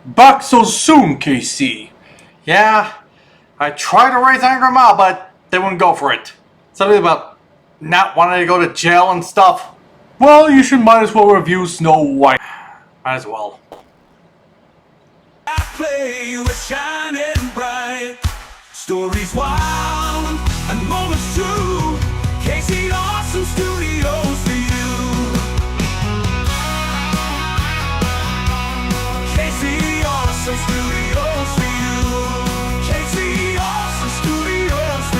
Back so soon, KC. Yeah, I tried to raise anger out, but they wouldn't go for it. Something about not wanting to go to jail and stuff. Well, you might as well review Snow White. Might as well. I play with shining bright, stories wild and moments true. KC Awesome Studios for you. KC Awesome Studios for you. KC Awesome Studios for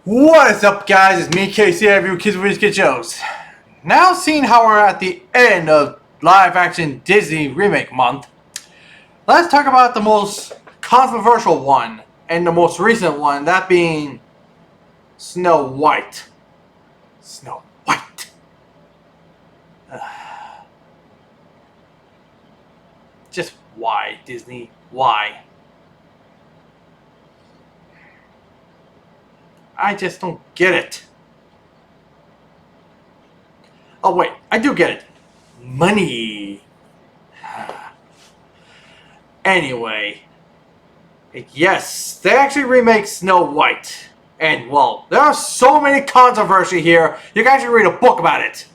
What is up, guys? It's me, KC. I review Kids Movies Kid Shows. Now, seeing how we're at the end of live-action Disney remake month, let's talk about the most controversial one and the most recent one, that being Snow White. Snow White. Just why, Disney? Why? I just don't get it. Oh wait, I do get it. Money. Anyway, yes, they actually remake Snow White. And well, there are so many controversy here, you can actually read a book about it.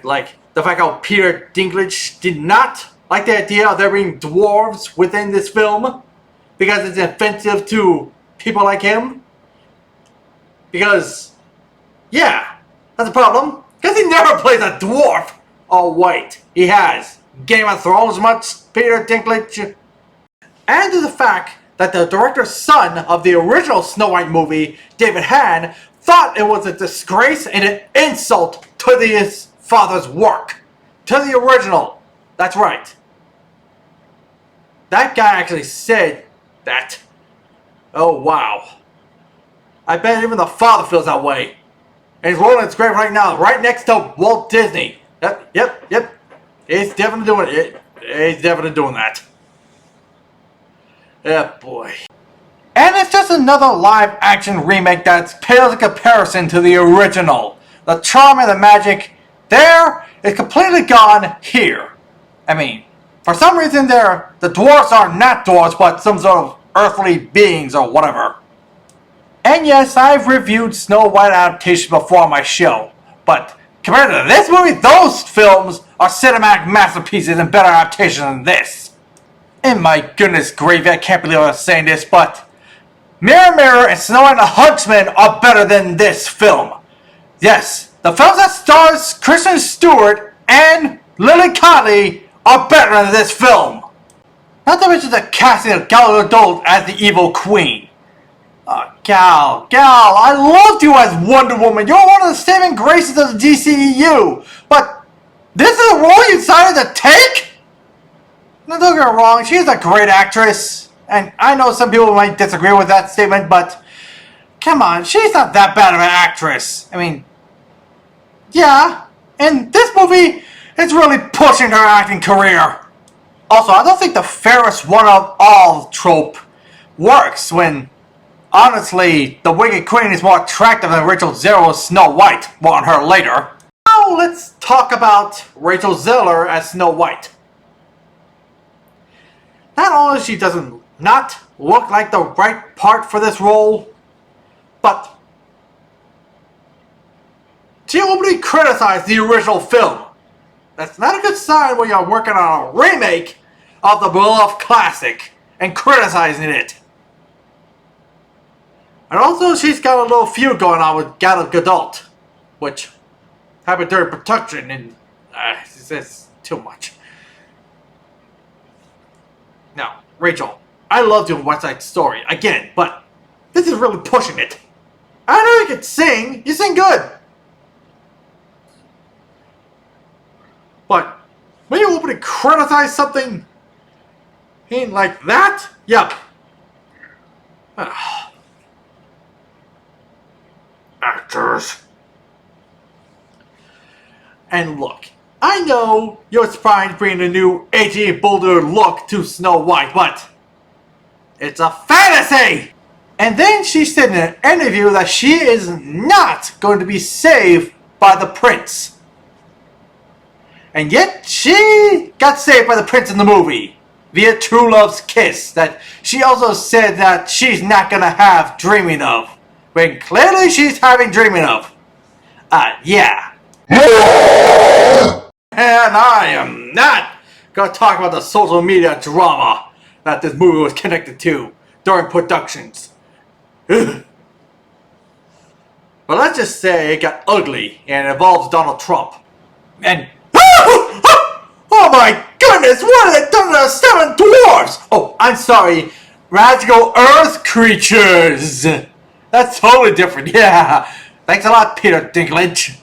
Like the fact how Peter Dinklage did not like the idea of there being dwarves within this film because it's offensive to people like him. Because, yeah, that's a problem. Because he never plays a dwarf. Oh, wait, he has. Game of Thrones much, Peter Dinklage. And to the fact that the director's son of the original Snow White movie, David Hahn, thought it was a disgrace and an insult to his father's work. To the original. That's right. That guy actually said that. Oh, wow. I bet even the father feels that way. And he's rolling in his grave right now, right next to Walt Disney. Yep. He's definitely doing it. He's definitely doing that. Yeah, boy. And it's just another live-action remake that pales in comparison to the original. The charm and the magic there is completely gone here. I mean, for some reason there, the dwarves are not dwarves, but some sort of earthly beings or whatever. And yes, I've reviewed Snow White adaptations before on my show, but compared to this movie, those films are cinematic masterpieces and better adaptations than this. And my goodness gravy, I can't believe I'm saying this, but Mirror Mirror and Snow White and the Huntsman are better than this film. Yes, the films that stars Kristen Stewart and Lily Colley are better than this film. Not to mention the casting of Gal Gadot as the evil queen. Gal, I loved you as Wonder Woman. You're one of the saving graces of the DCEU. But this is a role you decided to take? Now, don't get me wrong, she's a great actress. And I know some people might disagree with that statement, but come on, she's not that bad of an actress. I mean, yeah, in this movie, it's really pushing her acting career. Also, I don't think the fairest one of all trope works when, honestly, the Wicked Queen is more attractive than Rachel Zegler's Snow White. More on her later. Now let's talk about Rachel Zegler as Snow White. Not only she doesn't not look like the right part for this role, but she openly criticized the original film. That's not a good sign when you're working on a remake of the beloved classic and criticizing it. And also, she's got a little feud going on with Gal Gadot, which happened during production, and it's too much. Now, Rachel, I loved you in West Side Story, again, but this is really pushing it. I know you can sing, you sing good. But when you openly criticize something like that, yep. Actors. And look, I know you're surprised bringing a new edgy, bolder look to Snow White, but it's a fantasy! And then she said in an interview that she is not going to be saved by the prince. And yet she got saved by the prince in the movie via true love's kiss that she also said that she's not going to have Dreaming Of. When clearly she's having Dreaming Of. Yeah. And I am not going to talk about the social media drama that this movie was connected to during productions. But let's just say it got ugly and it involves Donald Trump. And oh my goodness, what have they done to the 7 dwarfs? Oh, I'm sorry, magical earth creatures. That's totally different, yeah. Thanks a lot, Peter Dinklage.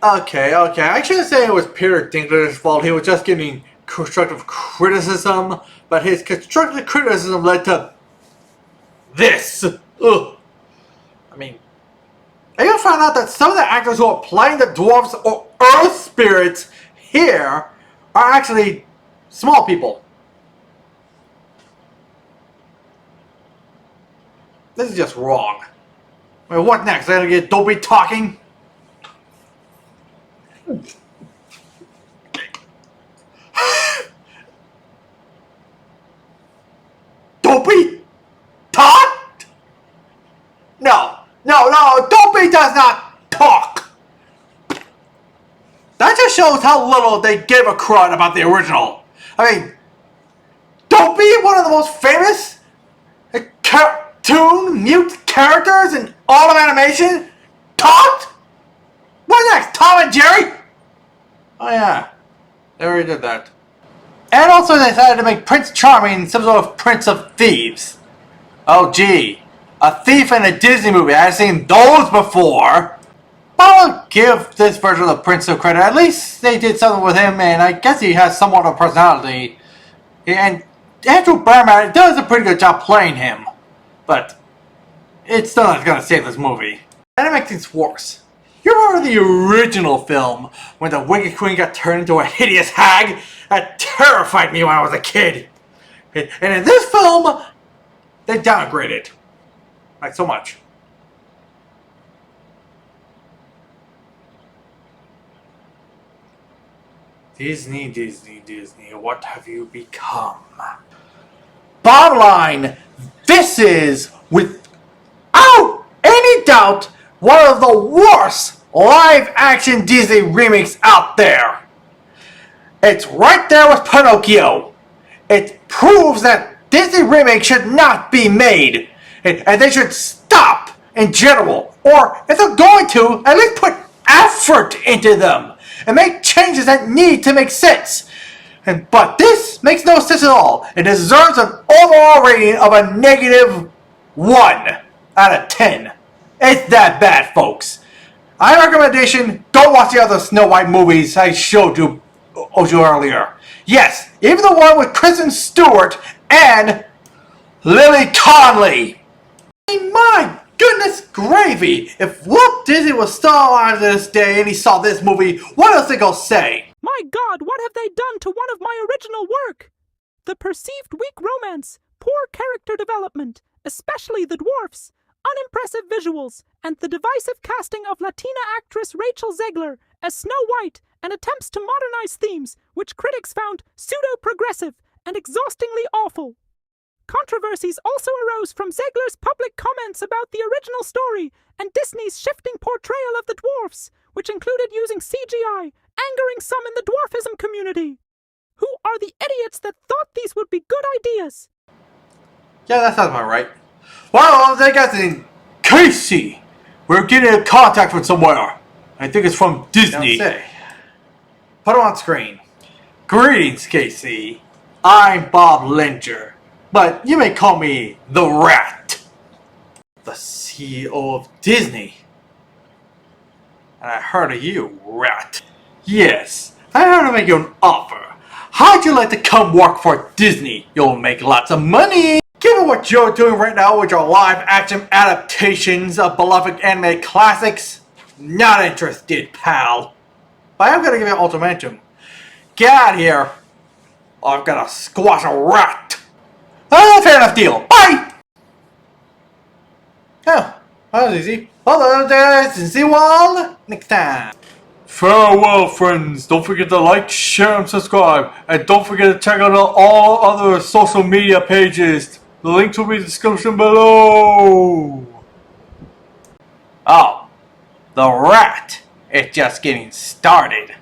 Okay, I shouldn't say it was Peter Dinklage's fault. He was just getting constructive criticism, but his constructive criticism led to this. Ugh. I mean, I even found out that some of the actors who are playing the dwarves or earth spirits here are actually small people. This is just wrong. I mean, what next? I gotta get Dopey talking? Dopey talk? No, Dopey does not talk. That just shows how little they give a crud about the original. I mean, Dopey, one of the most famous cartoon mute characters in all of animation, talked? What next? Tom and Jerry? Oh yeah, they already did that. And also they decided to make Prince Charming some sort of Prince of Thieves. Oh gee, a thief in a Disney movie. I've seen those before. But I'll give this version of the Prince some credit. At least they did something with him, and I guess he has somewhat of a personality. And Andrew Barrymore does a pretty good job playing him. But it's still not gonna save this movie. And it makes things worse. You remember the original film when the Wicked Queen got turned into a hideous hag? That terrified me when I was a kid. And in this film, they downgraded. Like so much. Disney, what have you become? Bottom line, this is, without any doubt, one of the worst live-action Disney remakes out there. It's right there with Pinocchio. It proves that Disney remakes should not be made. And they should stop in general. Or, if they're going to, at least put effort into them. And make changes that need to make sense. But this makes no sense at all. It deserves an overall rating of a -1 out of 10. It's that bad, folks. My recommendation, go watch the other Snow White movies I showed you earlier. Yes, even the one with Kristen Stewart and Lily Conley. I mean, my goodness gravy! If Walt Disney was still alive to this day and he saw this movie, what else think he'll say? My God, what have they done to one of my original work? The perceived weak romance, poor character development, especially the dwarfs, unimpressive visuals, and the divisive casting of Latina actress Rachel Zegler as Snow White and attempts to modernize themes which critics found pseudo-progressive and exhaustingly awful. Controversies also arose from Zegler's public comments about the original story and Disney's shifting portrayal of the dwarfs, which included using CGI, angering some in the dwarfism community. Who are the idiots that thought these would be good ideas? Yeah, that sounds about right. Well, they got in Casey. We're getting in contact with somewhere. I think it's from Disney. Put it on screen. Greetings, Casey. I'm Bob Linger, but you may call me the Rat. The CEO of Disney. And I heard of you, Rat. Yes, I heard to make you an offer. How'd you like to come work for Disney? You'll make lots of money. Given what you're doing right now with your live-action adaptations of beloved anime classics, not interested, pal. But I'm gonna give you an ultimatum. Get out of here, or I'm gonna squash a rat. Fair enough deal. Bye! Oh, that was easy. Hello there, see you all next time. Farewell, friends. Don't forget to like, share, and subscribe. And don't forget to check out all other social media pages. The links will be in the description below. Oh, the rat is just getting started.